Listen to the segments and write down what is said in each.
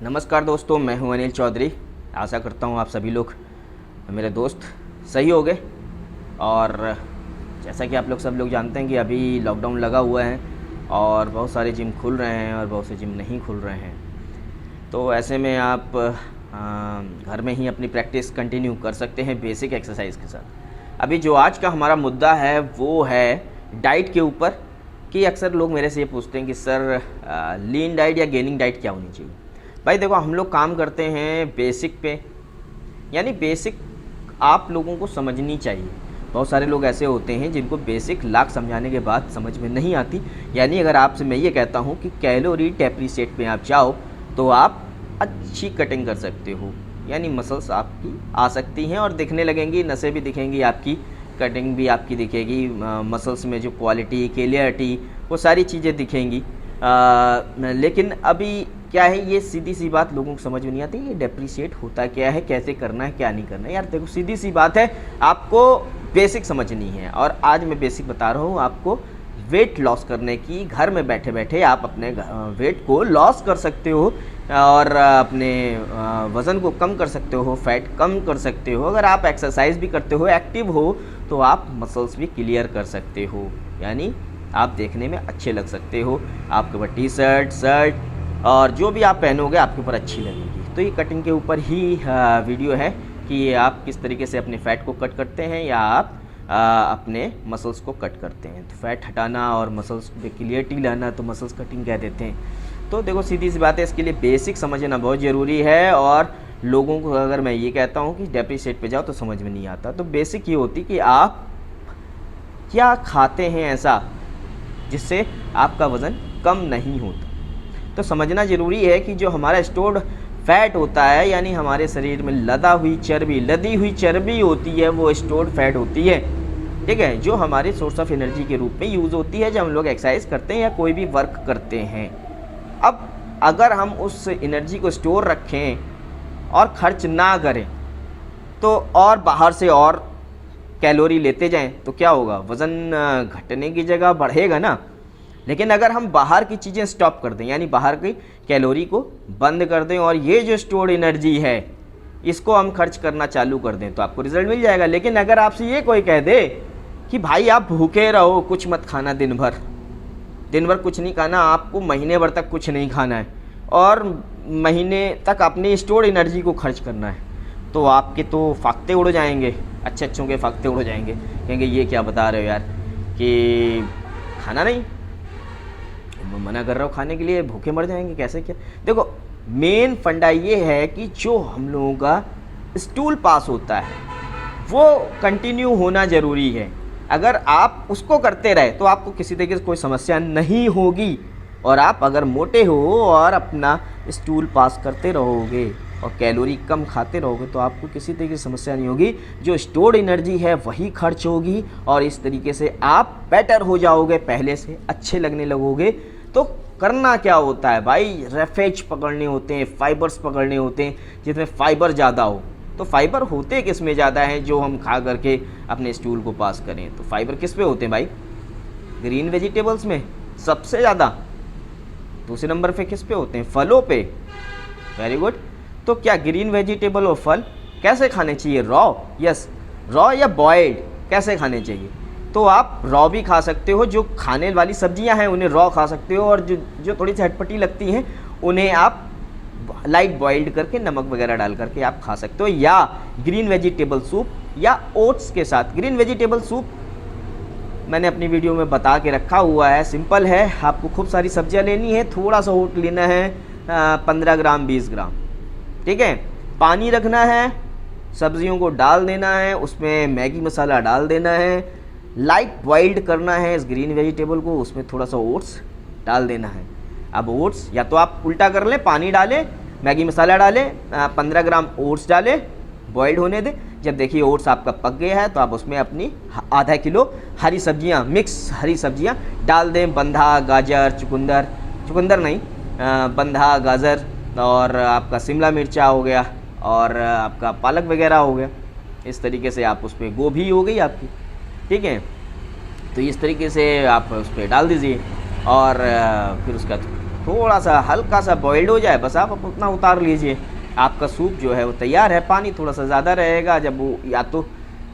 नमस्कार दोस्तों, मैं हूं अनिल चौधरी। आशा करता हूं आप सभी लोग मेरे दोस्त सही होंगे। और जैसा कि आप लोग सब लोग जानते हैं कि अभी लॉकडाउन लगा हुआ है और बहुत सारे जिम खुल रहे हैं और बहुत से जिम नहीं खुल रहे हैं। तो ऐसे में आप घर में ही अपनी प्रैक्टिस कंटिन्यू कर सकते हैं बेसिक एक्सरसाइज के साथ। अभी जो आज का हमारा मुद्दा है वो है डाइट के ऊपर, कि अक्सर लोग मेरे से ये पूछते हैं कि सर लीन डाइट या गेनिंग डाइट क्या होनी चाहिए। भाई देखो, हम लोग काम करते हैं बेसिक पे, यानी बेसिक आप लोगों को समझनी चाहिए। बहुत सारे लोग ऐसे होते हैं जिनको बेसिक लाख समझाने के बाद समझ में नहीं आती। यानी अगर आपसे मैं ये कहता हूँ कि कैलोरी डेफिसिट पे आप जाओ तो आप अच्छी कटिंग कर सकते हो, यानी मसल्स आपकी आ सकती हैं और दिखने लगेंगी, नसें भी दिखेंगी आपकी, कटिंग भी आपकी दिखेगी, मसल्स में जो क्वालिटी, क्लियरिटी, वो सारी चीज़ें दिखेंगी। लेकिन अभी क्या है, ये सीधी सी बात लोगों को समझ में नहीं आती। ये डेप्रिशिएट होता क्या है, कैसे करना है, क्या नहीं करना है। यार देखो, सीधी सी बात है, आपको बेसिक समझनी है। और आज मैं बेसिक बता रहा हूँ आपको वेट लॉस करने की। घर में बैठे बैठे आप अपने वेट को लॉस कर सकते हो और अपने वज़न को कम कर सकते हो, फैट कम कर सकते हो। अगर आप एक्सरसाइज भी करते हो, एक्टिव हो, तो आप मसल्स भी क्लियर कर सकते हो, यानी आप देखने में अच्छे लग सकते हो। आपके ऊपर टी शर्ट और जो भी आप पहनोगे आपके ऊपर अच्छी लगेगी। तो ये कटिंग के ऊपर ही वीडियो है कि आप किस तरीके से अपने फ़ैट को कट करते हैं या आप अपने मसल्स को कट करते हैं। तो फैट हटाना और मसल्स में क्लियरिटी लाना तो मसल्स कटिंग कह देते हैं। तो देखो, सीधी सी बात है, इसके लिए बेसिक समझना बहुत ज़रूरी है। और लोगों को अगर मैं ये कहता हूँ कि डेफिसिट पे जाओ तो समझ में नहीं आता। तो बेसिक ये होती कि आप क्या खाते हैं ऐसा जिससे आपका वज़न कम नहीं होता। तो समझना ज़रूरी है कि जो हमारा स्टोर्ड फैट होता है, यानी हमारे शरीर में लदी हुई चर्बी होती है, वो स्टोर्ड फैट होती है, ठीक है, जो हमारे सोर्स ऑफ एनर्जी के रूप में यूज़ होती है जब हम लोग एक्सरसाइज करते हैं या कोई भी वर्क करते हैं। अब अगर हम उस एनर्जी को स्टोर रखें और खर्च ना करें तो और बाहर से और कैलोरी लेते जाएं तो क्या होगा, वज़न घटने की जगह बढ़ेगा ना। लेकिन अगर हम बाहर की चीज़ें स्टॉप कर दें, यानी बाहर की कैलोरी को बंद कर दें और ये जो स्टोर्ड एनर्जी है इसको हम खर्च करना चालू कर दें तो आपको रिजल्ट मिल जाएगा। लेकिन अगर आपसे ये कोई कह दे कि भाई आप भूखे रहो, कुछ मत खाना, दिन भर कुछ नहीं खाना, आपको महीने भर तक कुछ नहीं खाना है और महीने तक अपनी स्टोर्ड एनर्जी को खर्च करना है, तो आपके तो फाख्ते उड़ जाएंगे, अच्छों के फाख्ते उड़ जाएंगे। कहेंगे ये क्या बता रहे हो यार कि खाना नहीं, मैं मना कर रहा हूँ खाने के लिए, भूखे मर जाएंगे, कैसे क्या। देखो, मेन फंडा ये है कि जो हम लोगों का स्टूल पास होता है वो कंटिन्यू होना ज़रूरी है। अगर आप उसको करते रहे तो आपको किसी तरीके से कोई समस्या नहीं होगी। और आप अगर मोटे हो और अपना स्टूल पास करते रहोगे और कैलोरी कम खाते रहोगे तो आपको किसी तरीके की समस्या नहीं होगी। जो स्टोर्ड एनर्जी है वही खर्च होगी और इस तरीके से आप बेटर हो जाओगे, पहले से अच्छे लगने लगोगे। तो करना क्या होता है भाई, रेफेज पकड़ने होते हैं, फाइबर्स पकड़ने होते हैं जिसमें फाइबर ज़्यादा हो। तो फाइबर होते किस में ज़्यादा हैं, जो हम खा करके अपने स्टूल को पास करें। तो फाइबर किस पे होते हैं भाई, ग्रीन वेजिटेबल्स में सबसे ज़्यादा। दूसरे नंबर पे किस पे होते हैं, फलों पे। Very good. तो क्या ग्रीन वेजिटेबल और फल कैसे खाने चाहिए, रॉ? यस, रॉ या बॉयल्ड, कैसे खाने चाहिए। तो आप रॉ भी खा सकते हो, जो खाने वाली सब्जियां हैं उन्हें रॉ खा सकते हो, और जो थोड़ी सी हटपटी लगती हैं उन्हें आप लाइट बॉइल्ड करके नमक वगैरह डाल करके आप खा सकते हो। या ग्रीन वेजिटेबल सूप या ओट्स के साथ। ग्रीन वेजिटेबल सूप मैंने अपनी वीडियो में बता के रखा हुआ है, सिंपल है। आपको खूब सारी सब्जियां लेनी है, थोड़ा सा ओट लेना है, 15 ग्राम 20 ग्राम, ठीक है। पानी रखना है, सब्जियों को डाल देना है, उसमें मैगी मसाला डाल देना है, लाइट बॉइल्ड करना है इस ग्रीन वेजिटेबल को, उसमें थोड़ा सा ओट्स डाल देना है। अब ओट्स या तो आप उल्टा कर लें, पानी डालें, मैगी मसाला डालें, 15 ग्राम ओट्स डालें, बॉइल्ड होने दें। जब देखिए ओट्स आपका पक गया है तो आप उसमें अपनी आधा किलो हरी सब्जियां, मिक्स हरी सब्जियां डाल दें। बंधा, गाजर, चुकंदर नहीं, बंधा, गाजर और आपका शिमला मिर्चा हो गया और आपका पालक वगैरह हो गया। इस तरीके से आप उसमें गोभी हो गई आपकी, ठीक है। तो इस तरीके से आप उस पर डाल दीजिए और फिर उसका थोड़ा सा हल्का सा बॉइल्ड हो जाए, बस आप उतना उतार लीजिए, आपका सूप जो है वो तैयार है। पानी थोड़ा सा ज़्यादा रहेगा, जब वो या तो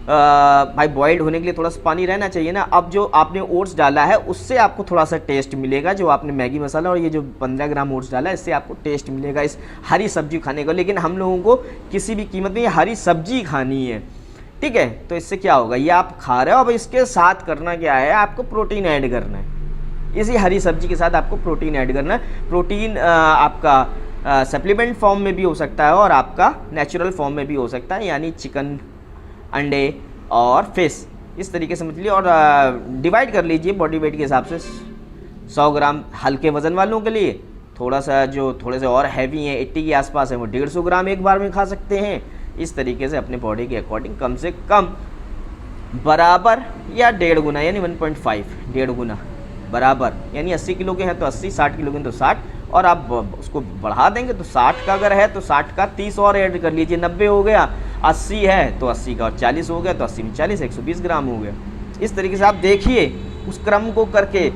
भाई बॉइल्ड होने के लिए थोड़ा सा पानी रहना चाहिए ना। अब जो आपने ओट्स डाला है उससे आपको थोड़ा सा टेस्ट मिलेगा, जो आपने मैगी मसाला और ये जो 15 ग्राम ओट्स डाला है इससे आपको टेस्ट मिलेगा इस हरी सब्जी खाने को। लेकिन हम लोगों को किसी भी कीमत में ये हरी सब्जी खानी है, ठीक है। तो इससे क्या होगा, ये आप खा रहे हो, अब इसके साथ करना क्या है, आपको प्रोटीन ऐड करना है। इसी हरी सब्जी के साथ आपको प्रोटीन ऐड करना है। प्रोटीन आपका सप्लीमेंट फॉर्म में भी हो सकता है और आपका नेचुरल फॉर्म में भी हो सकता है, यानी चिकन, अंडे और फिश, इस तरीके से मछली। और डिवाइड कर लीजिए बॉडी वेट के हिसाब से। 100 ग्राम हल्के वज़न वालों के लिए, थोड़ा सा जो थोड़े से और हैवी हैं 80 के आसपास है, वो 150 ग्राम एक बार में खा सकते हैं। इस तरीके से अपने बॉडी के अकॉर्डिंग कम से कम बराबर या 1.5 गुना, यानी 1.5, 1.5 गुना बराबर, यानी 80 किलो के हैं तो 80, 60 किलो के हैं तो 60, और आप उसको बढ़ा देंगे तो 60 का अगर है तो 60 का 30 और ऐड कर लीजिए, 90 हो गया। 80 है तो 80 का और 40 हो गया, तो 80 में 40, 120 ग्राम हो गया। इस तरीके से आप देखिए उस क्रम को करके,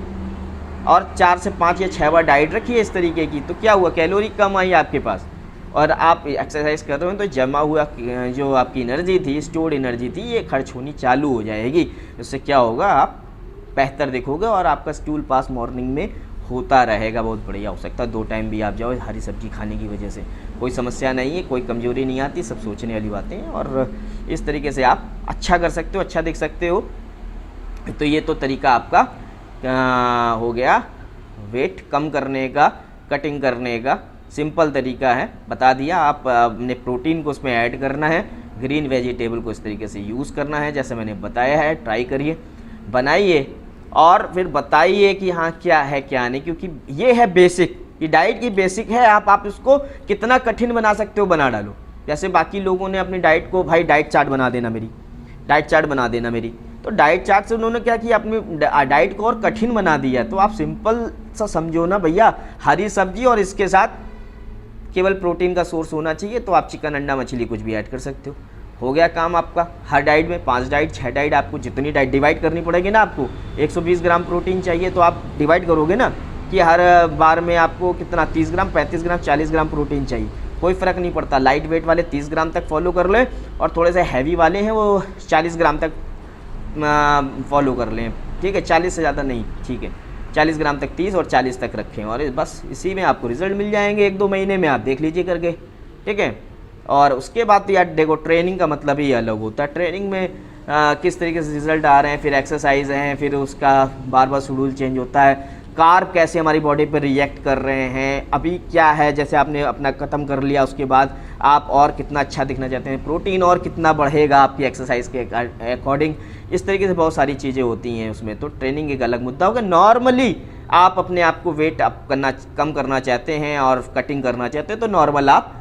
और 4 से 5 या 6 बार डाइट रखिए इस तरीके की, तो क्या हुआ, कैलोरी कम आई आपके पास, और आप एक्सरसाइज कर रहे हो तो जमा हुआ जो आपकी एनर्जी थी, स्टोर्ड एनर्जी थी, ये खर्च होनी चालू हो जाएगी। इससे क्या होगा, आप बेहतर दिखोगे और आपका स्टूल पास मॉर्निंग में होता रहेगा। बहुत बढ़िया हो सकता है 2 टाइम भी आप जाओ हरी सब्जी खाने की वजह से, कोई समस्या नहीं है, कोई कमजोरी नहीं आती, सब सोचने वाली बातें हैं। और इस तरीके से आप अच्छा कर सकते हो, अच्छा दिख सकते हो। तो ये तो तरीका आपका हो गया वेट कम करने का, कटिंग करने का सिंपल तरीका है, बता दिया। आप अपने प्रोटीन को उसमें ऐड करना है, ग्रीन वेजिटेबल को इस तरीके से यूज़ करना है जैसे मैंने बताया है। ट्राई करिए, बनाइए और फिर बताइए कि हाँ क्या है क्या नहीं, क्योंकि ये है बेसिक, ये डाइट की बेसिक है। आप इसको कितना कठिन बना सकते हो बना डालो। जैसे बाकी लोगों ने अपनी डाइट को, भाई डाइट चार्ट बना देना मेरी, डाइट चार्ट बना देना मेरी, तो डाइट चार्ट से उन्होंने क्या किया, अपनी डाइट को और कठिन बना दिया। तो आप सिंपल सा समझो ना भैया, हरी सब्जी और इसके साथ केवल प्रोटीन का सोर्स होना चाहिए, तो आप चिकन, अंडा, मछली कुछ भी ऐड कर सकते हो गया काम आपका। हर डाइट में 5 डाइट 6 डाइट, आपको जितनी डाइट डिवाइड करनी पड़ेगी ना, आपको 120 ग्राम प्रोटीन चाहिए तो आप डिवाइड करोगे ना कि हर बार में आपको कितना 30 ग्राम, 35 ग्राम, 40 ग्राम प्रोटीन चाहिए, कोई फ़र्क नहीं पड़ता। लाइट वेट वाले 30 ग्राम तक फॉलो कर लें और थोड़े से हैवी वाले हैं वो 40 ग्राम तक फॉलो कर लें, ठीक है, 40 से ज़्यादा नहीं, ठीक है, 40 ग्राम तक 30 और 40 तक रखें, और बस इसी में आपको रिजल्ट मिल जाएंगे 1-2 महीने में, आप देख लीजिए करके, ठीक है। और उसके बाद तो यार देखो, ट्रेनिंग का मतलब ही अलग होता है। ट्रेनिंग में किस तरीके से रिजल्ट आ रहे हैं, फिर एक्सरसाइज हैं, फिर उसका बार बार शेड्यूल चेंज होता है, कार्ब कैसे हमारी बॉडी पर रिएक्ट कर रहे हैं, अभी क्या है, जैसे आपने अपना ख़त्म कर लिया उसके बाद आप और कितना अच्छा दिखना चाहते हैं, प्रोटीन और कितना बढ़ेगा आपकी एक्सरसाइज के अकॉर्डिंग, इस तरीके से बहुत सारी चीज़ें होती हैं उसमें। तो ट्रेनिंग एक अलग मुद्दा होगा। नॉर्मली आप अपने आप को वेट अप करना, कम करना चाहते हैं और कटिंग करना चाहते हैं, तो नॉर्मल आप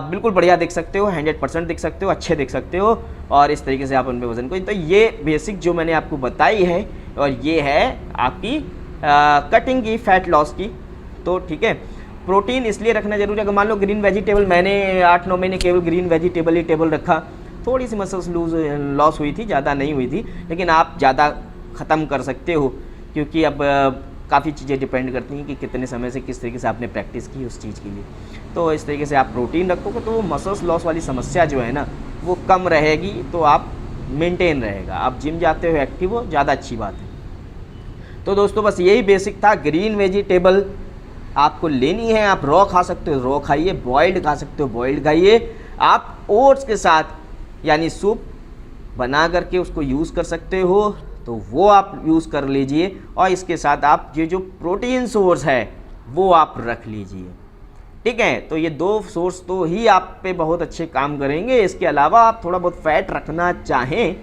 बिल्कुल बढ़िया दिख सकते हो, 100% दिख सकते हो, अच्छे दिख सकते हो, और इस तरीके से आप उनमें वजन को, तो ये बेसिक जो मैंने आपको बताई है, और ये है आपकी कटिंग की, फैट लॉस की। तो ठीक है, प्रोटीन इसलिए रखना जरूरी है, अगर मान लो ग्रीन वेजिटेबल, मैंने 8-9 महीने केवल ग्रीन वेजिटेबल ही टेबल रखा, थोड़ी सी मसल्स लॉस हुई थी, ज़्यादा नहीं हुई थी, लेकिन आप ज़्यादा ख़त्म कर सकते हो, क्योंकि अब काफ़ी चीज़ें डिपेंड करती हैं कि कितने समय से किस तरीके से आपने प्रैक्टिस की उस चीज़ के लिए। तो इस तरीके से आप प्रोटीन रखोगे तो मसल्स लॉस वाली समस्या जो है ना वो कम रहेगी, तो आप मेंटेन रहेगा। आप जिम जाते हो, एक्टिव हो, ज़्यादा अच्छी बात है। तो दोस्तों बस यही बेसिक था। ग्रीन वेजिटेबल आपको लेनी है, आप रॉ खा सकते हो, रॉ खाइए, बॉइल्ड खा सकते हो, बॉइल्ड खाइए। आप ओट्स के साथ यानी सूप बना करके उसको यूज़ कर सकते हो, तो वो आप यूज़ कर लीजिए, और इसके साथ आप ये जो प्रोटीन सोर्स है वो आप रख लीजिए, ठीक है। तो ये 2 सोर्स तो ही आप पे बहुत अच्छे काम करेंगे। इसके अलावा आप थोड़ा बहुत फैट रखना चाहें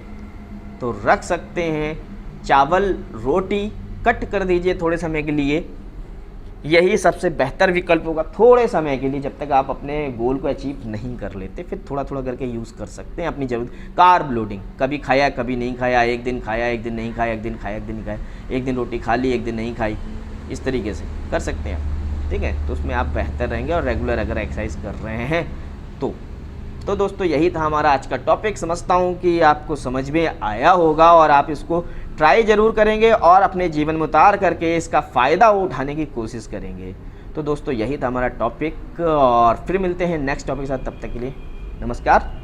तो रख सकते हैं। चावल, रोटी कट कर दीजिए थोड़े समय के लिए, यही सबसे बेहतर विकल्प होगा थोड़े समय के लिए, जब तक आप अपने गोल को अचीव नहीं कर लेते। फिर थोड़ा थोड़ा करके यूज़ कर सकते हैं अपनी ज़रूरत। कार्ब लोडिंग, कभी खाया कभी नहीं खाया, एक दिन खाया एक दिन नहीं खाया, एक दिन खाया एक दिन नहीं खाया, एक दिन रोटी खा ली एक दिन नहीं खाई, इस तरीके से कर सकते हैं आप, ठीक है। तो उसमें आप बेहतर रहेंगे, और रेगुलर अगर एक्सरसाइज कर रहे हैं तो दोस्तों यही था हमारा आज का टॉपिक। समझता हूँ कि आपको समझ में आया होगा, और आप इसको ट्राई ज़रूर करेंगे और अपने जीवन में उतार करके इसका फ़ायदा उठाने की कोशिश करेंगे। तो दोस्तों यही था हमारा टॉपिक, और फिर मिलते हैं नेक्स्ट टॉपिक के साथ। तब तक के लिए नमस्कार।